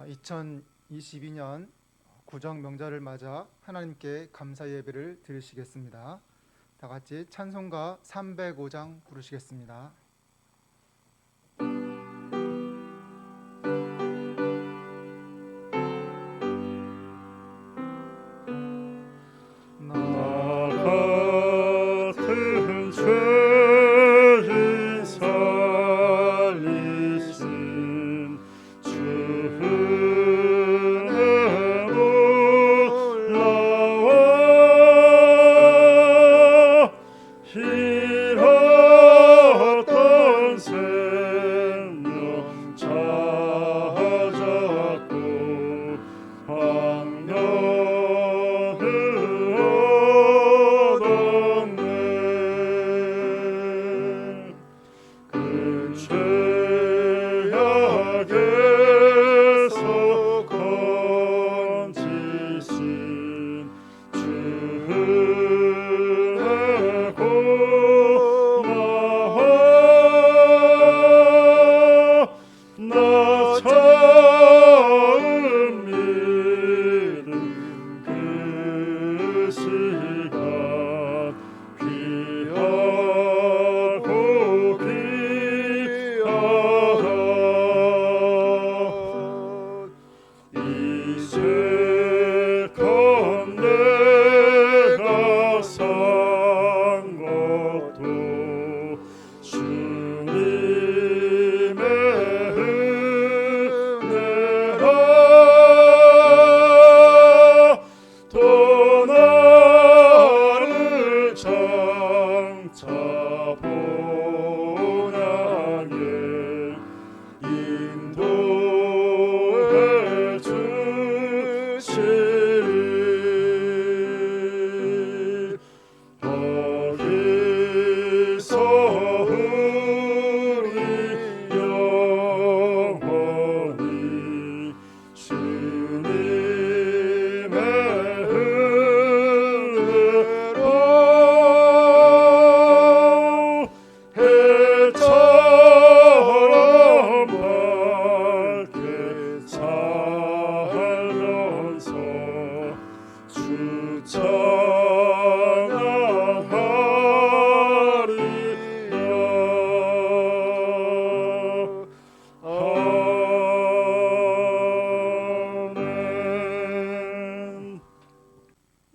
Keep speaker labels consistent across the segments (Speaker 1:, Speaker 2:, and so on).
Speaker 1: 2022년 구정 명절을 맞아 하나님께 감사 예배를 드리시겠습니다. 다 같이 찬송가 305장 부르시겠습니다.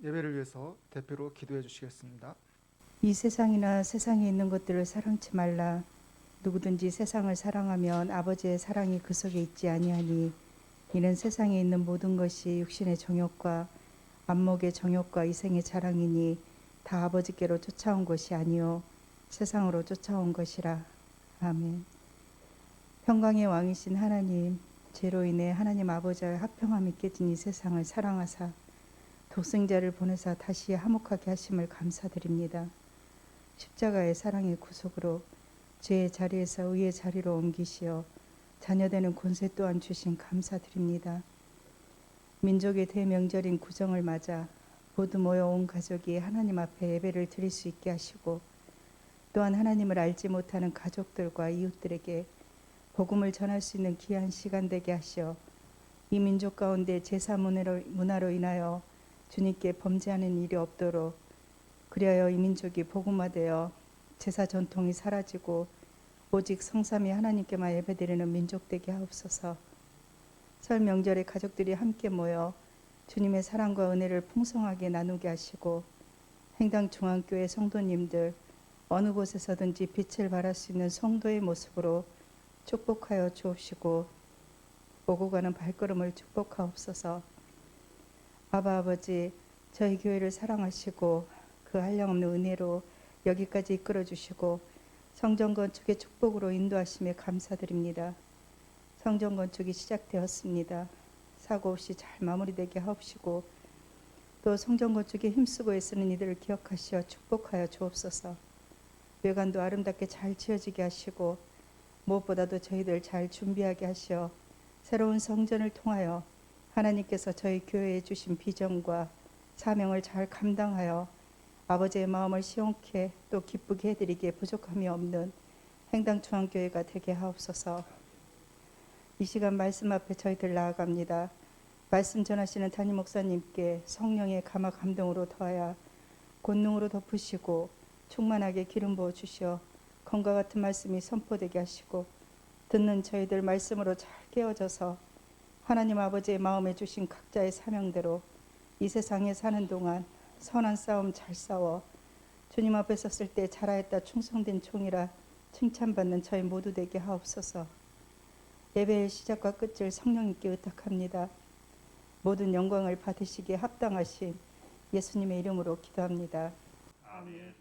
Speaker 1: 예배를 위해서 대표로 기도해 주시겠습니다.
Speaker 2: 이 세상이나 세상에 있는 것들을 사랑치 말라. 누구든지 세상을 사랑하면 아버지의 사랑이 그 속에 있지 아니하니 이는 세상에 있는 모든 것이 육신의 정욕과 안목의 정욕과 이생의 자랑이니 다 아버지께로 쫓아온 것이 아니요 세상으로 쫓아온 것이라. 아멘. 평강의 왕이신 하나님, 죄로 인해 하나님 아버지의 합평함이 깨진 이 세상을 사랑하사 독생자를 보내사 다시 화목하게 하심을 감사드립니다. 십자가의 사랑의 구속으로 죄의 자리에서 의의 자리로 옮기시어 자녀되는 권세 또한 주신 감사드립니다. 민족의 대명절인 구정을 맞아 모두 모여 온 가족이 하나님 앞에 예배를 드릴 수 있게 하시고 또한 하나님을 알지 못하는 가족들과 이웃들에게 복음을 전할 수 있는 귀한 시간 되게 하시어 이 민족 가운데 제사 문화로 인하여 주님께 범죄하는 일이 없도록 그리하여 이 민족이 복음화되어 제사 전통이 사라지고 오직 성삼위 하나님께만 예배드리는 민족 되게 하옵소서. 설 명절에 가족들이 함께 모여 주님의 사랑과 은혜를 풍성하게 나누게 하시고 행당중앙교회 성도님들 어느 곳에서든지 빛을 발할 수 있는 성도의 모습으로 축복하여 주옵시고 오고 가는 발걸음을 축복하옵소서. 아바 아버지, 저희 교회를 사랑하시고 그 한량없는 은혜로 여기까지 이끌어 주시고 성전 건축의 축복으로 인도하심에 감사드립니다. 성전 건축이 시작되었습니다. 사고 없이 잘 마무리되게 하옵시고 또 성전 건축에 힘쓰고 애쓰는 이들을 기억하시어 축복하여 주옵소서. 외관도 아름답게 잘 지어지게 하시고 무엇보다도 저희들 잘 준비하게 하시어 새로운 성전을 통하여 하나님께서 저희 교회에 주신 비전과 사명을 잘 감당하여 아버지의 마음을 시원케 또 기쁘게 해드리기에 부족함이 없는 행당중앙교회가 되게 하옵소서. 이 시간 말씀 앞에 저희들 나아갑니다. 말씀 전하시는 담임 목사님께 성령의 감화 감동으로 더하여 권능으로 덮으시고 충만하게 기름 부어 주시어 검과 같은 말씀이 선포되게 하시고 듣는 저희들 말씀으로 잘 깨어져서 하나님 아버지의 마음에 주신 각자의 사명대로 이 세상에 사는 동안 선한 싸움 잘 싸워 주님 앞에 섰을 때 잘하였다 충성된 종이라 칭찬받는 저희 모두 되게 하옵소서. 예배의 시작과 끝을 성령님께 의탁합니다. 모든 영광을 받으시기에 합당하신 예수님의 이름으로 기도합니다.
Speaker 3: 아멘.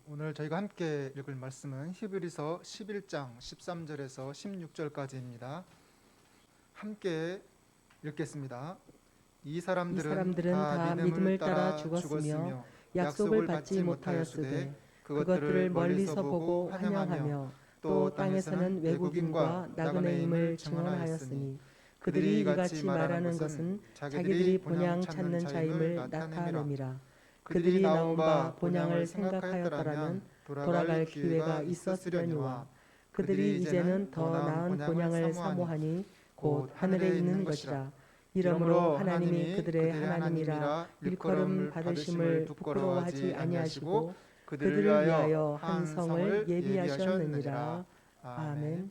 Speaker 1: 오늘 저희가 함께 읽을 말씀은 히브리서 11장 13절에서 16절까지입니다. 함께 읽겠습니다. 이 사람들은 다 믿음을 따라 죽었으며 약속을 받지 못하였으되 그것들을 멀리서 보고 환영하며 또 땅에서는 외국인과 나그네임을 증언하였으니 그들이 이같이 말하는 것은 자기들이 본향 찾는 자임을 나타냄이라. 그들이 나온 바 본향을 생각하였더라면 돌아갈 기회가 있었으려니와 그들이 이제는 더 나은 본향을 사모하니 곧 하늘에 있는 것이라. 이러므로 하나님이 그들의 하나님이라 일컬음 받으심을 부끄러워하지 아니하시고 그들을 위하여 한 성을 예비하셨느니라. 아멘.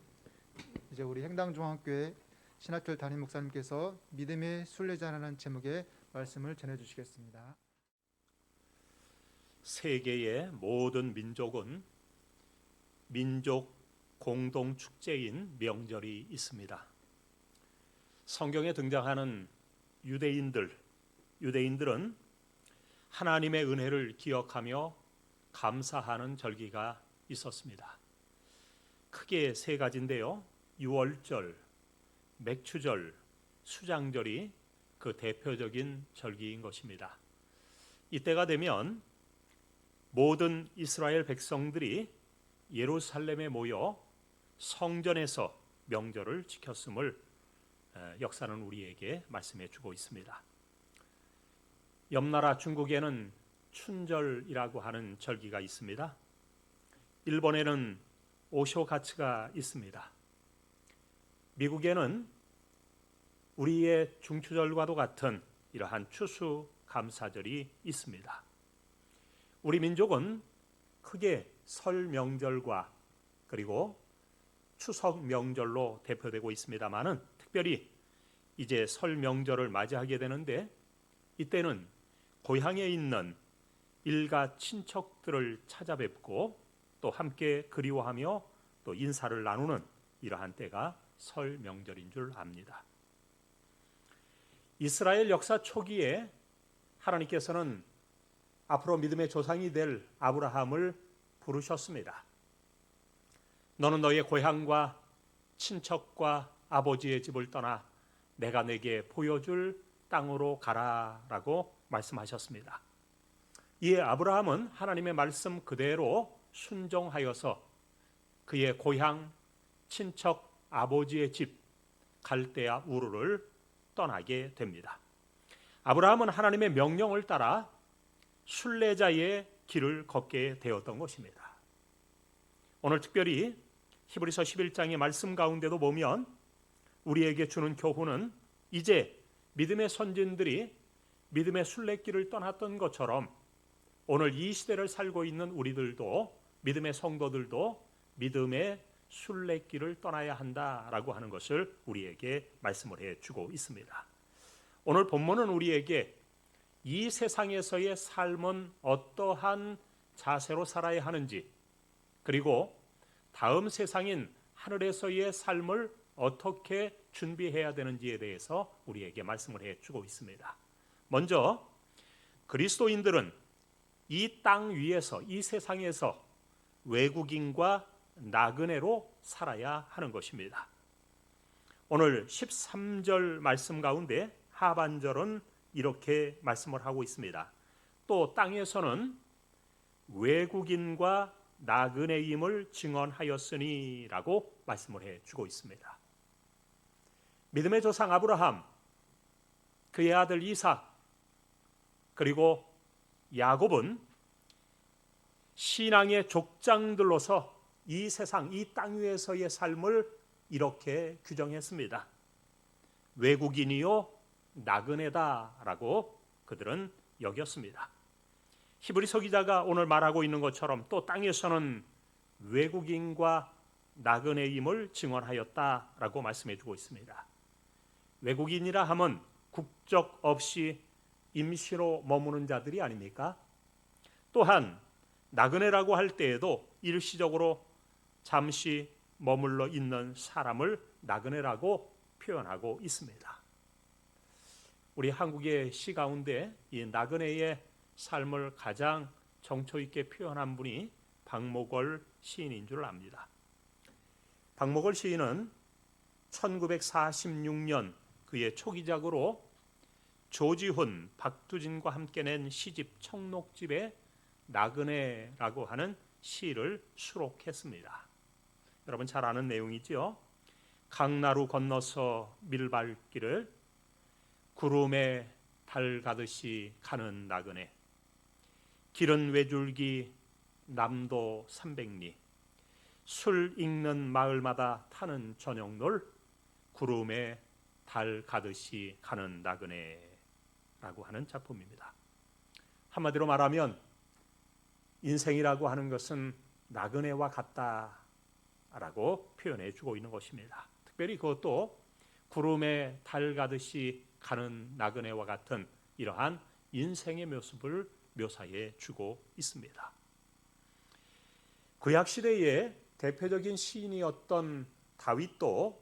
Speaker 1: 이제 우리 행당중앙교회 신학교 담임 목사님께서 믿음의 순례자라는 제목의 말씀을 전해주시겠습니다.
Speaker 3: 세계의 모든 민족은 민족 공동 축제인 명절이 있습니다. 성경에 등장하는 유대인들은 하나님의 은혜를 기억하며 감사하는 절기가 있었습니다. 크게 세 가지인데요. 유월절, 맥추절, 수장절이 그 대표적인 절기인 것입니다. 이때가 되면 모든 이스라엘 백성들이 예루살렘에 모여 성전에서 명절을 지켰음을 역사는 우리에게 말씀해 주고 있습니다. 옆나라 중국에는 춘절이라고 하는 절기가 있습니다. 일본에는 오쇼가츠가 있습니다. 미국에는 우리의 중추절과도 같은 이러한 추수감사절이 있습니다. 우리 민족은 크게 설 명절과 그리고 추석 명절로 대표되고 있습니다만은 특별히 이제 설 명절을 맞이하게 되는데 이때는 고향에 있는 일가 친척들을 찾아뵙고 또 함께 그리워하며 또 인사를 나누는 이러한 때가 설 명절인 줄 압니다. 이스라엘 역사 초기에 하나님께서는 앞으로 믿음의 조상이 될 아브라함을 부르셨습니다. 너는 너의 고향과 친척과 아버지의 집을 떠나 내가 내게 보여줄 땅으로 가라라고 말씀하셨습니다. 이에 아브라함은 하나님의 말씀 그대로 순종하여서 그의 고향, 친척, 아버지의 집 갈대아 우르를 떠나게 됩니다. 아브라함은 하나님의 명령을 따라 순례자의 길을 걷게 되었던 것입니다. 오늘 특별히 히브리서 11장의 말씀 가운데도 보면 우리에게 주는 교훈은 이제 믿음의 선진들이 믿음의 순례길을 떠났던 것처럼 오늘 이 시대를 살고 있는 우리들도 믿음의 성도들도 믿음의 순례길을 떠나야 한다라고 하는 것을 우리에게 말씀을 해주고 있습니다. 오늘 본문은 우리에게 이 세상에서의 삶은 어떠한 자세로 살아야 하는지 그리고 다음 세상인 하늘에서의 삶을 어떻게 준비해야 되는지에 대해서 우리에게 말씀을 해주고 있습니다. 먼저 그리스도인들은 이 땅 위에서 이 세상에서 외국인과 나그네로 살아야 하는 것입니다. 오늘 13절 말씀 가운데 하반절은 이렇게 말씀을 하고 있습니다. 또 땅에서는 외국인과 나그네임을 증언하였으니라고 말씀을 해주고 있습니다. 믿음의 조상 아브라함, 그의 아들 이삭, 그리고 야곱은 신앙의 족장들로서 이 세상, 이 땅 위에서의 삶을 이렇게 규정했습니다. 외국인이요 나그네다라고 그들은 여겼습니다. 히브리서 기자가 오늘 말하고 있는 것처럼 또 땅에서는 외국인과 나그네임을 증언하였다라고 말씀해 주고 있습니다. 외국인이라 함은 국적 없이 임시로 머무는 자들이 아닙니까? 또한 나그네라고 할 때에도 일시적으로 잠시 머물러 있는 사람을 나그네라고 표현하고 있습니다. 우리 한국의 시 가운데 이 나그네의 삶을 가장 정초 있게 표현한 분이 박목월 시인인 줄 압니다. 박목월 시인은 1946년 그의 초기작으로 조지훈, 박두진과 함께 낸 시집 청록집에 나그네라고 하는 시를 수록했습니다. 여러분 잘 아는 내용이지요. 강나루 건너서 밀발길을 구름에 달 가듯이 가는 나그네, 길은 외줄기 남도 300리, 술 읽는 마을마다 타는 저녁놀, 구름에 달 가듯이 가는 나그네라고 하는 작품입니다. 한마디로 말하면 인생이라고 하는 것은 나그네와 같다라고 표현해 주고 있는 것입니다. 특별히 그것도 구름에 달 가듯이 가는 나그네와 같은 이러한 인생의 모습을 묘사해 주고 있습니다. 구약 시대의 대표적인 시인이었던 다윗도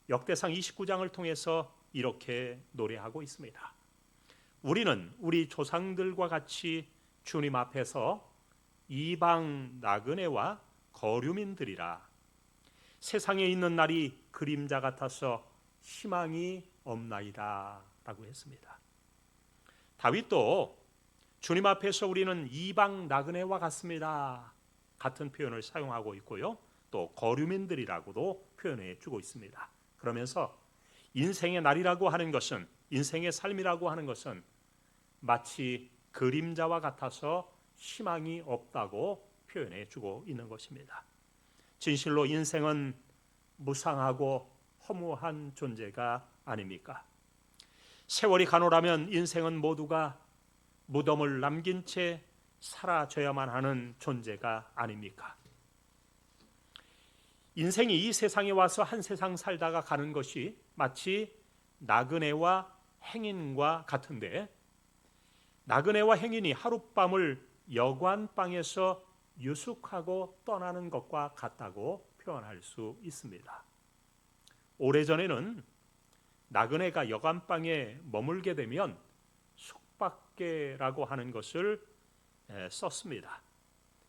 Speaker 3: 역대상 29장을 통해서 이렇게 노래하고 있습니다. 우리는 우리 조상들과 같이 주님 앞에서 이방 나그네와 거류민들이라. 세상에 있는 날이 그림자 같아서 희망이 없나이다 라고 했습니다. 다윗도 주님 앞에서 우리는 이방 나그네와 같습니다 같은 표현을 사용하고 있고요. 또 거류민들이라고도 표현해 주고 있습니다. 그러면서 인생의 날이라고 하는 것은, 인생의 삶이라고 하는 것은 마치 그림자와 같아서 희망이 없다고 표현해 주고 있는 것입니다. 진실로 인생은 무상하고 허무한 존재가 아닙니까? 세월이 가노라면 인생은 모두가 무덤을 남긴 채 사라져야만 하는 존재가 아닙니까? 인생이 이 세상에 와서 한 세상 살다가 가는 것이 마치 나그네와 행인과 같은데, 나그네와 행인이 하룻밤을 여관방에서 유숙하고 떠나는 것과 같다고 표현할 수 있습니다. 오래전에는 나그네가 여관방에 머물게 되면 숙박계라고 하는 것을 썼습니다.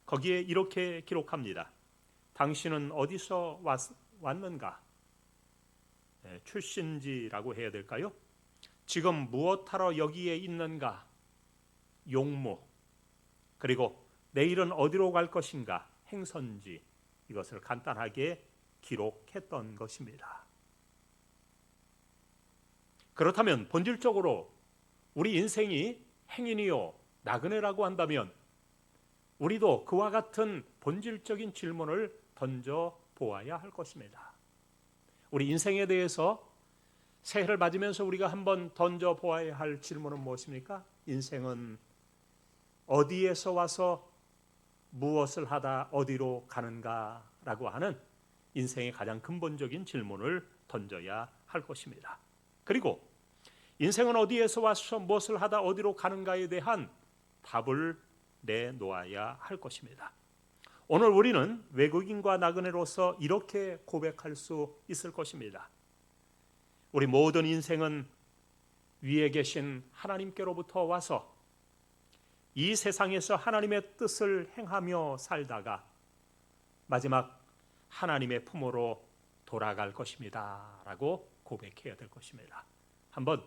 Speaker 3: 거기에 이렇게 기록합니다. 당신은 어디서 왔는가? 출신지라고 해야 될까요? 지금 무엇하러 여기에 있는가? 용무. 그리고 내일은 어디로 갈 것인가? 행선지. 이것을 간단하게 기록했던 것입니다. 그렇다면 본질적으로 우리 인생이 행인이요 나그네라고 한다면 우리도 그와 같은 본질적인 질문을 던져 보아야 할 것입니다. 우리 인생에 대해서 새해를 맞으면서 우리가 한번 던져 보아야 할 질문은 무엇입니까? 인생은 어디에서 와서 무엇을 하다 어디로 가는가라고 하는 인생의 가장 근본적인 질문을 던져야 할 것입니다. 그리고 인생은 어디에서 와서 무엇을 하다 어디로 가는가에 대한 답을 내놓아야 할 것입니다. 오늘 우리는 외국인과 나그네로서 이렇게 고백할 수 있을 것입니다. 우리 모든 인생은 위에 계신 하나님께로부터 와서 이 세상에서 하나님의 뜻을 행하며 살다가 마지막 하나님의 품으로 돌아갈 것입니다 라고 고백해야 될 것입니다. 한번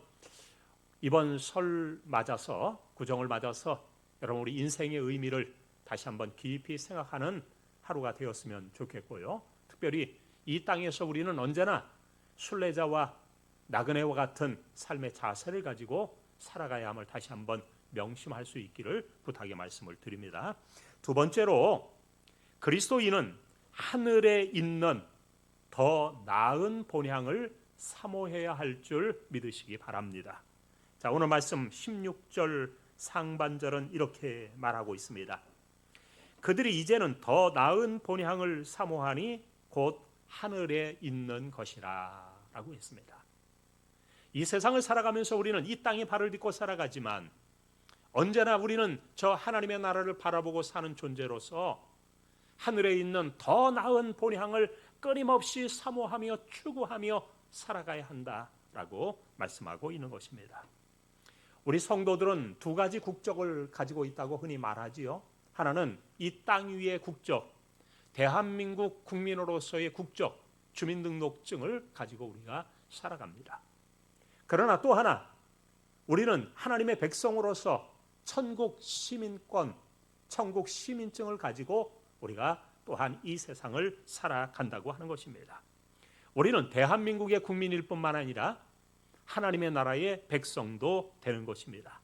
Speaker 3: 이번 설 맞아서, 구정을 맞아서 여러분 우리 인생의 의미를 다시 한번 깊이 생각하는 하루가 되었으면 좋겠고요. 특별히 이 땅에서 우리는 언제나 순례자와 나그네와 같은 삶의 자세를 가지고 살아가야 함을 다시 한번 명심할 수 있기를 부탁의 말씀을 드립니다. 두 번째로, 그리스도인은 하늘에 있는 더 나은 본향을 사모해야 할 줄 믿으시기 바랍니다. 자, 오늘 말씀 16절 상반절은 이렇게 말하고 있습니다. 그들이 이제는 더 나은 본향을 사모하니 곧 하늘에 있는 것이라 라고 했습니다. 이 세상을 살아가면서 우리는 이 땅에 발을 딛고 살아가지만 언제나 우리는 저 하나님의 나라를 바라보고 사는 존재로서 하늘에 있는 더 나은 본향을 끊임없이 사모하며 추구하며 살아가야 한다라고 말씀하고 있는 것입니다. 우리 성도들은 두 가지 국적을 가지고 있다고 흔히 말하지요. 하나는 이 땅 위의 국적, 대한민국 국민으로서의 국적, 주민등록증을 가지고 우리가 살아갑니다. 그러나 또 하나, 우리는 하나님의 백성으로서 천국 시민권, 천국 시민증을 가지고 우리가 또한 이 세상을 살아간다고 하는 것입니다. 우리는 대한민국의 국민일 뿐만 아니라 하나님의 나라의 백성도 되는 것입니다.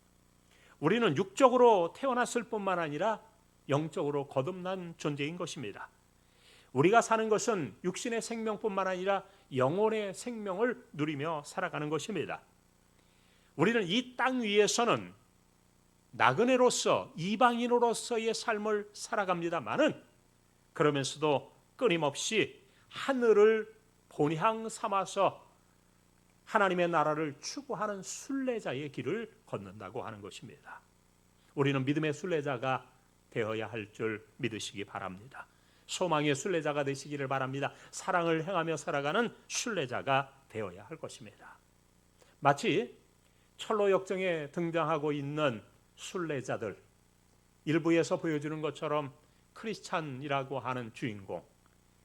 Speaker 3: 우리는 육적으로 태어났을 뿐만 아니라 영적으로 거듭난 존재인 것입니다. 우리가 사는 것은 육신의 생명뿐만 아니라 영혼의 생명을 누리며 살아가는 것입니다. 우리는 이 땅 위에서는 나그네로서 이방인으로서의 삶을 살아갑니다마는 그러면서도 끊임없이 하늘을 본향 삼아서 하나님의 나라를 추구하는 순례자의 길을 걷는다고 하는 것입니다. 우리는 믿음의 순례자가 되어야 할 줄 믿으시기 바랍니다. 소망의 순례자가 되시기를 바랍니다. 사랑을 행하며 살아가는 순례자가 되어야 할 것입니다. 마치 철로 역정에 등장하고 있는 순례자들, 일부에서 보여주는 것처럼 크리스찬이라고 하는 주인공,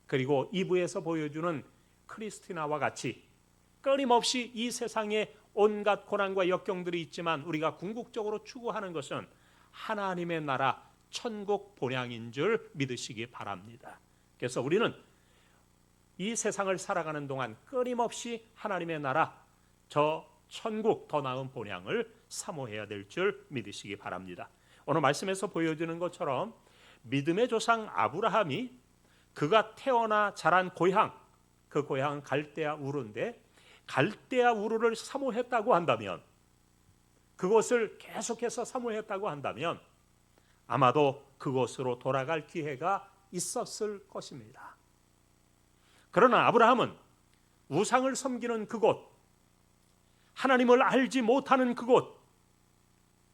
Speaker 3: 그리고 2부에서 보여주는 크리스티나와 같이 끊임없이 이 세상에 온갖 고난과 역경들이 있지만 우리가 궁극적으로 추구하는 것은 하나님의 나라, 천국 본향인 줄 믿으시기 바랍니다. 그래서 우리는 이 세상을 살아가는 동안 끊임없이 하나님의 나라, 저 천국 더 나은 본향을 사모해야 될 줄 믿으시기 바랍니다. 오늘 말씀에서 보여주는 것처럼 믿음의 조상 아브라함이 그가 태어나 자란 고향, 그 고향은 갈대아 우르인데 갈대아 우르를 사모했다고 한다면, 그것을 계속해서 사모했다고 한다면 아마도 그곳으로 돌아갈 기회가 있었을 것입니다. 그러나 아브라함은 우상을 섬기는 그곳, 하나님을 알지 못하는 그곳,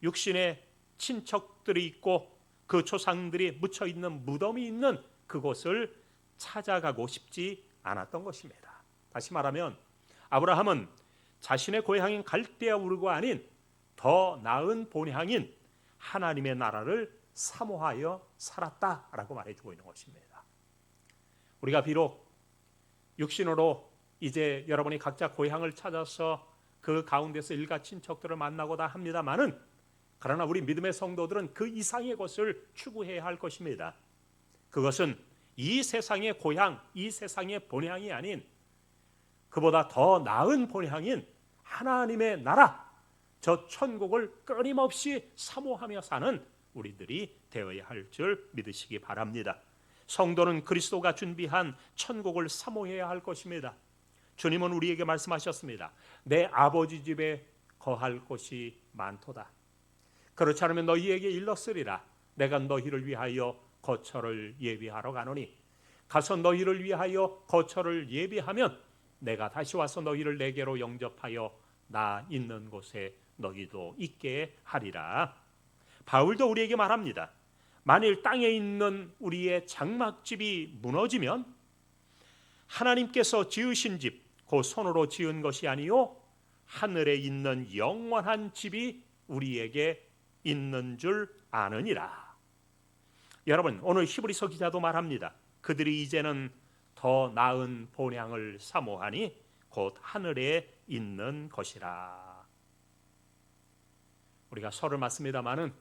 Speaker 3: 육신의 친척들이 있고 그 조상들이 묻혀 있는 무덤이 있는 그곳을 찾아가고 싶지 않았던 것입니다. 다시 말하면 아브라함은 자신의 고향인 갈대아 우르가 아닌 더 나은 본향인 하나님의 나라를 사모하여 살았다라고 말해주고 있는 것입니다. 우리가 비록 육신으로 이제 여러분이 각자 고향을 찾아서 그 가운데서 일가 친척들을 만나고다 합니다마는, 그러나 우리 믿음의 성도들은 그 이상의 것을 추구해야 할 것입니다. 그것은 이 세상의 고향, 이 세상의 본향이 아닌 그보다 더 나은 본향인 하나님의 나라, 저 천국을 끊임없이 사모하며 사는 우리들이 되어야 할 줄 믿으시기 바랍니다. 성도는 그리스도가 준비한 천국을 사모해야 할 것입니다. 주님은 우리에게 말씀하셨습니다. 내 아버지 집에 거할 곳이 많도다. 그렇지 않으면 너희에게 일렀으리라. 내가 너희를 위하여 거처를 예비하러 가노니 가서 너희를 위하여 거처를 예비하면 내가 다시 와서 너희를 내게로 영접하여 나 있는 곳에 너희도 있게 하리라. 바울도 우리에게 말합니다. 만일 땅에 있는 우리의 장막집이 무너지면 하나님께서 지으신 집, 그 손으로 지은 것이 아니요 하늘에 있는 영원한 집이 우리에게 있는 줄 아느니라. 여러분, 오늘 히브리서 기자도 말합니다. 그들이 이제는 더 나은 본향을 사모하니 곧 하늘에 있는 것이라. 우리가 설을 맞습니다마는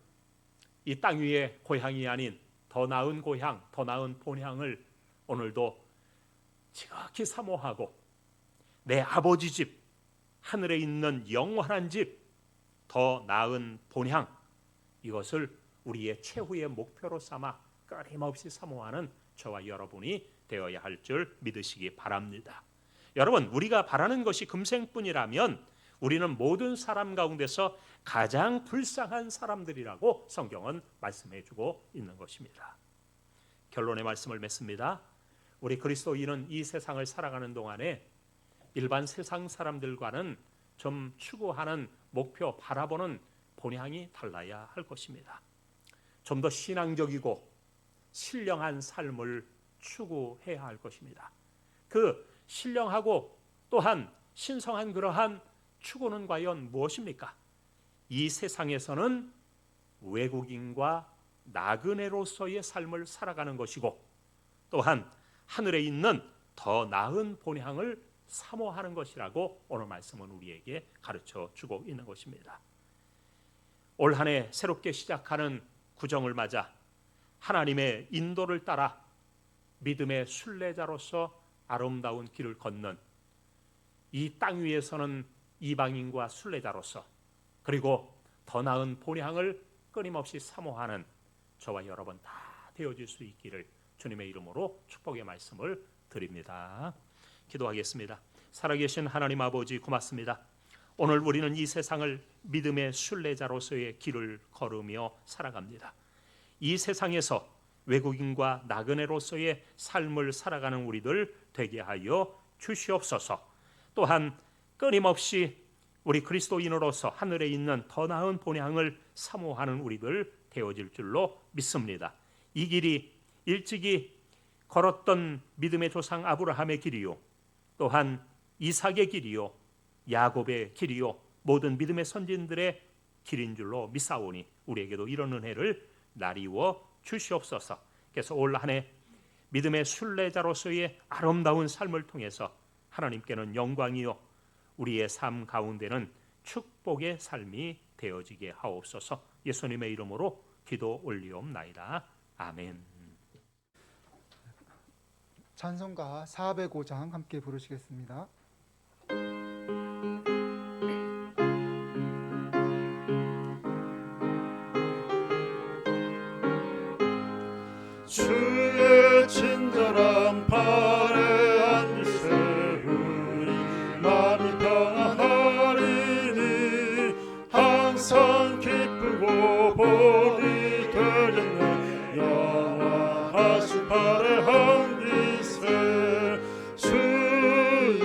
Speaker 3: 이 땅 위의 고향이 아닌 더 나은 고향, 더 나은 본향을 오늘도 지극히 사모하고 내 아버지 집, 하늘에 있는 영원한 집, 더 나은 본향, 이것을 우리의 최후의 목표로 삼아 끊임없이 사모하는 저와 여러분이 되어야 할 줄 믿으시기 바랍니다. 여러분, 우리가 바라는 것이 금생뿐이라면 우리는 모든 사람 가운데서 가장 불쌍한 사람들이라고 성경은 말씀해주고 있는 것입니다. 결론의 말씀을 맺습니다. 우리 그리스도인은 이 세상을 살아가는 동안에 일반 세상 사람들과는 좀 추구하는 목표, 바라보는 본향이 달라야 할 것입니다. 좀 더 신앙적이고 신령한 삶을 추구해야 할 것입니다. 그 신령하고 또한 신성한 그러한 추구는 과연 무엇입니까? 이 세상에서는 외국인과 나그네로서의 삶을 살아가는 것이고, 또한 하늘에 있는 더 나은 본향을 사모하는 것이라고 오늘 말씀은 우리에게 가르쳐 주고 있는 것입니다. 올 한 해 새롭게 시작하는 구정을 맞아 하나님의 인도를 따라 믿음의 순례자로서 아름다운 길을 걷는, 이 땅 위에서는 이방인과 순례자로서, 그리고 더 나은 본향을 끊임없이 사모하는 저와 여러분 다 되어질 수 있기를 주님의 이름으로 축복의 말씀을 드립니다. 기도하겠습니다. 살아계신 하나님 아버지, 고맙습니다. 오늘 우리는 이 세상을 믿음의 순례자로서의 길을 걸으며 살아갑니다. 이 세상에서 외국인과 나그네로서의 삶을 살아가는 우리들 되게 하여 주시옵소서. 또한 끊임없이 우리 그리스도인으로서 하늘에 있는 더 나은 본향을 사모하는 우리들 되어질 줄로 믿습니다. 이 길이 일찍이 걸었던 믿음의 조상 아브라함의 길이요, 또한 이삭의 길이요, 야곱의 길이요, 모든 믿음의 선진들의 길인 줄로 믿사오니 우리에게도 이런 은혜를 나리워 주시옵소서. 그래서 올 한 해 믿음의 순례자로서의 아름다운 삶을 통해서 하나님께는 영광이요, 우리의 삶 가운데는 축복의 삶이 되어지게 하옵소서. 예수님의 이름으로 기도 올리옵나이다. 아멘.
Speaker 1: 찬송가 405장 함께 부르시겠습니다.
Speaker 4: 주의 친절한 팔에 안길 세우니 마음이 평안하리니 항상 기쁘고 복이 되겠네. 영원하신 팔에 안기세 주의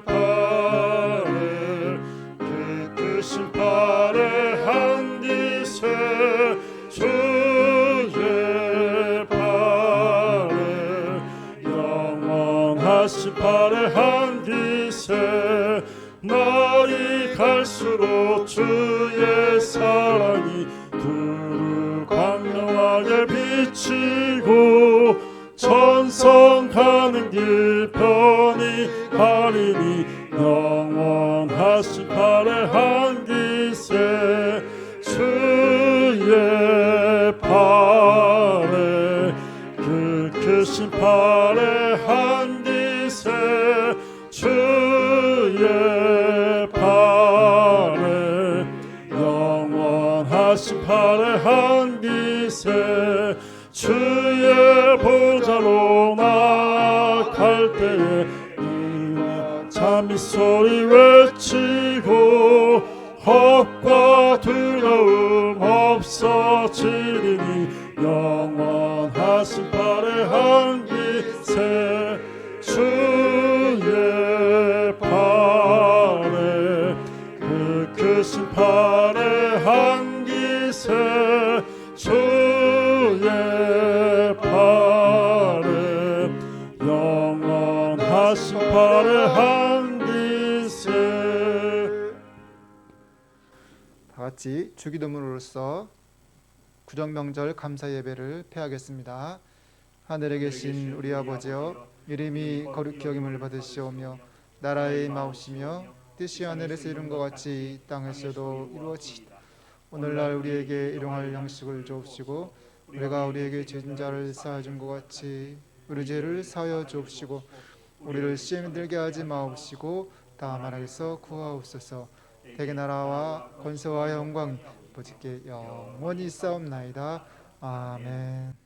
Speaker 4: 팔에 기쁘신 팔에 안기세 주의 영원하신 팔에 안기세 날이 갈수록 주의 사랑이 두루 광명하게 비치고 천성 가는 길 편히 가리니 영원하신 팔에 안기세 주의 팔에 그 크신 팔에 안기세 주의 팔에 영원하신 팔에 안기세 주의 보좌로 나갈 때에 이와 잠이 소리 외치고 겁과 두려움 없어지리니 영원하신 팔에 안기세 주의 팔에 그 크신 팔에 안기세 주의 팔에 영원하신 팔에 안기세.
Speaker 1: 다 같이 주기도문으로서 구정명절 감사 예배를 폐하겠습니다. 하늘에 계신 우리 아버지여, 이름이 거룩히 여김을 받으시오며 나라의 임하옵시며 뜻이 하늘에서 이룬 것 같이 땅에서도 이루어지이다. 오늘날 우리에게 일용할 양식을 주옵시고 우리가 우리에게 죄진 자를 사하여 준 것 같이 우리 죄를 사하여 주옵시고 우리를 시험에 들게 하지 마옵시고 다 말하겠어 구하옵소서. 대개 나라와 권세와 영광 아버지께 영원히 있사옵나이다. 아멘.